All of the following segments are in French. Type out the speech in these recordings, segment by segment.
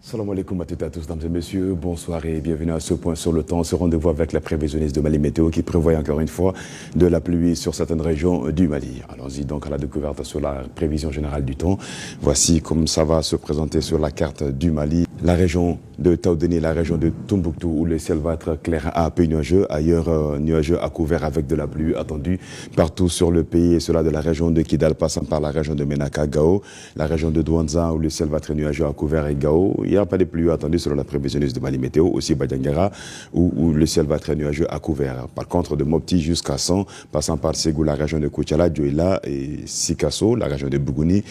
Salam alaikum à toutes et à tous, mesdames et messieurs, bonsoir et bienvenue à ce point sur le temps, ce rendez-vous avec la prévisionniste de Mali Météo qui prévoit encore une fois de la pluie sur certaines régions du Mali. Allons-y donc à la découverte sur la prévision générale du temps. Voici comme ça va se présenter sur la carte du Mali. La région de Taoudéni, la région de Tombouctou où le ciel va être clair à peu nuageux, ailleurs nuageux à couvert avec de la pluie attendue partout sur le pays et cela de la région de Kidal passant par la région de Menaka, Gao, la région de Douanza où le ciel va être nuageux à couvert et Gao. Il n'y a pas de pluie attendue selon la prévisionniste de Mali Météo, aussi Badiangara où le ciel va être nuageux à couvert. Par contre de Mopti jusqu'à 100, passant par Ségou, la région de Koutiala, Djoïla et Sikasso, la région de Bougouni,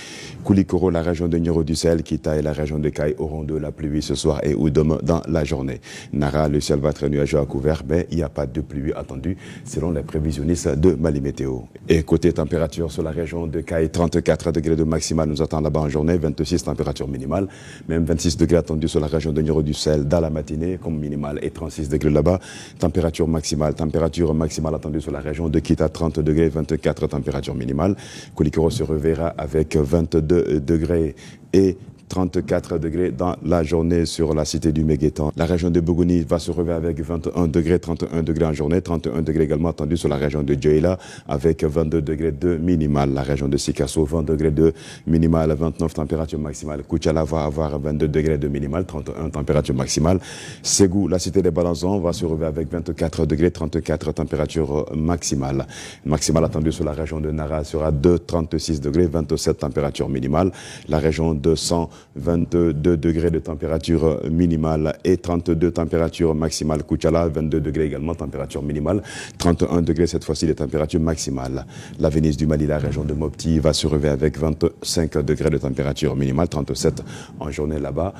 Koulikoro, la région de Nyoro du Sahel, Kita et la région de Kaï auront de la pluie ce soir et ou demain dans la journée. Nara, le ciel va être nuageux à couvert, mais il n'y a pas de pluie attendue selon les prévisionnistes de Mali Météo. Et côté température sur la région de Kaï, 34 degrés de maximal nous attend là-bas en journée, 26 température minimale, même 26 degrés attendus sur la région de Nyoro du Sahel dans la matinée comme minimale et 36 degrés là-bas. Température maximale attendue sur la région de Kita, 30 degrés, 24 température minimale. Koulikoro se reverra avec 22 degrés et 34 degrés dans la journée sur la cité du Méguétan. La région de Bougouni va se réveiller avec 21 degrés, 31 degrés en journée, 31 degrés également attendu sur la région de Djoïla avec 22 degrés de minimal. La région de Sikasso, 20 degrés de minimal, 29 température maximale. Koutiala va avoir 22 degrés de minimal, 31 température maximale. Ségou, la cité des Balanzons, va se réveiller avec 24 degrés, 34 température maximale. Maximale attendue sur la région de Nara sera de 36 degrés, 27 température minimale. La région de 22 degrés de température minimale et 32 température maximale. Koutiala, 22 degrés également, température minimale. 31 degrés cette fois-ci, les températures maximales. La Venise du Mali, la région de Mopti, va se réveiller avec 25 degrés de température minimale, 37 en journée là-bas.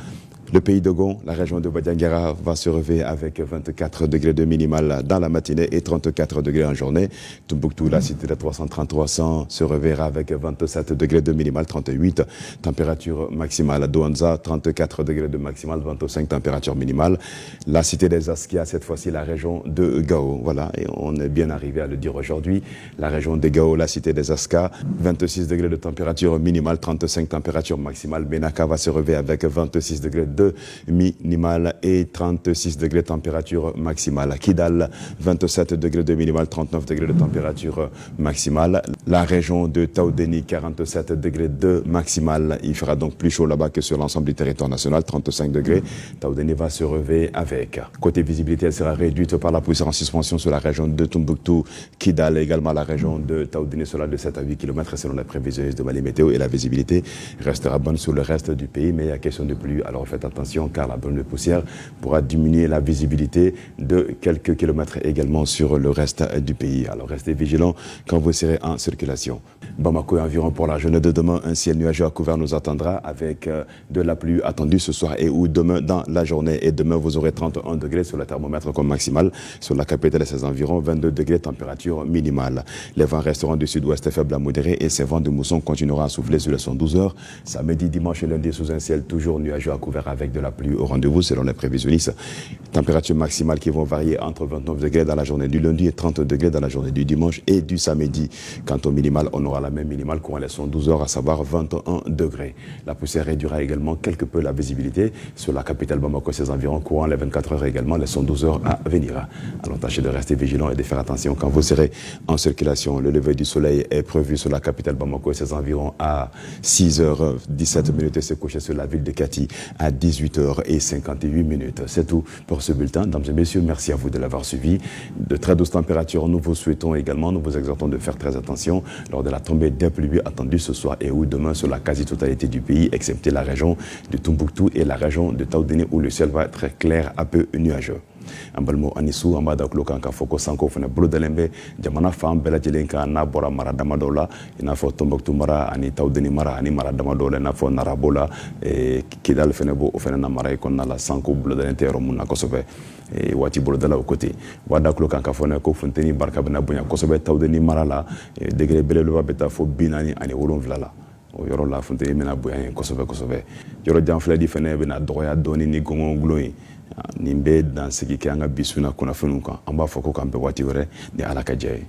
Le pays de Gon, la région de Badiangara, va se réveiller avec 24 degrés de minimal dans la matinée et 34 degrés en journée. Tombouctou, la cité de 330-300, se réveillera avec 27 degrés de minimal, 38 température maximale. Douanza, 34 degrés de maximal, 25 température minimale. La cité des Askia, cette fois-ci la région de Gao. Voilà, et on est bien arrivé à le dire aujourd'hui. La région de Gao, la cité des Askia, 26 degrés de température minimale, 35 température maximale. Menaka va se réveiller avec 26 degrés de minimal et 36 degrés de température maximale. Kidal, 27 degrés de minimal, 39 degrés de température maximale. La région de Taoudéni, 47 degrés de maximal. Il fera donc plus chaud là-bas que sur l'ensemble du territoire national, 35 degrés. Taoudéni va se réveiller avec. Côté visibilité, elle sera réduite par la poussière en suspension sur la région de Tombouctou, Kidal, également la région de Taoudéni, cela de 7 à 8 km selon la prévision de Mali Météo, et la visibilité restera bonne sur le reste du pays, mais il y a question de pluie, alors faites attention car la brume de poussière pourra diminuer la visibilité de quelques kilomètres également sur le reste du pays. Alors restez vigilants quand vous serez en circulation. Bamako et environ pour la journée de demain, un ciel nuageux à couvert nous attendra avec de la pluie attendue ce soir et ou demain dans la journée. Et demain vous aurez 31 degrés sur le thermomètre comme maximal, sur la capitale et ses environs 22 degrés température minimale. Les vents resteront du sud-ouest faibles à modérés et ces vents de mousson continueront à souffler sur les 112 heures. Samedi, dimanche et lundi sous un ciel toujours nuageux à couvert avec de la pluie au rendez-vous selon les prévisionnistes. Températures maximales qui vont varier entre 29 degrés dans la journée du lundi et 30 degrés dans la journée du dimanche et du samedi. Quant au minimal, on aura la même minimale courant les 112 heures, à savoir 21 degrés. La poussière réduira également quelque peu la visibilité sur la capitale Bamako et ses environs courant les 24 heures également, les 112 heures à venir. Alors tâchez de rester vigilant et de faire attention quand vous serez en circulation. Le lever du soleil est prévu sur la capitale Bamako et ses environs à 6h17 et se coucher sur la ville de Kati à 18h58. C'est tout pour ce bulletin. Mesdames et messieurs, merci à vous de l'avoir suivi. De très douces températures, nous vous souhaitons également, nous vous exhortons de faire très attention lors de la tombée des pluies attendues ce soir et ou demain sur la quasi-totalité du pays, excepté la région de Tombouctou et la région de Taoudéni où le ciel va être clair, un peu nuageux. Ambalmo Anisou Amada Klokan Kafoko Sanko Fene Brudelembe Jamana Fam Bela Jelenka na Bora Mara Damadola ina fo Tombouctou Mara ani Taoudéni Mara ani Mara Damadola na fo Narabola Kidal Fene bo Fene na Mara ko na la Sanko Brudelente Romuna Kosobe e wati Brudela au côté wada Klokan Kafone ko Fonteni Barka bena bunya Kosobe Taoudéni Mara la degré bele lo beta fo binani ani wolonvla la o yoro la Fonteni mena bunya Kosobe yoro janfla di fene bena doya doni ni gongo gloyi nin bɛ dansigi kɛ an ka bi suna kunnafoniw kan an b'a fɔ ko k'an bɛn waati wɛrɛ ni Ala ka diya ye.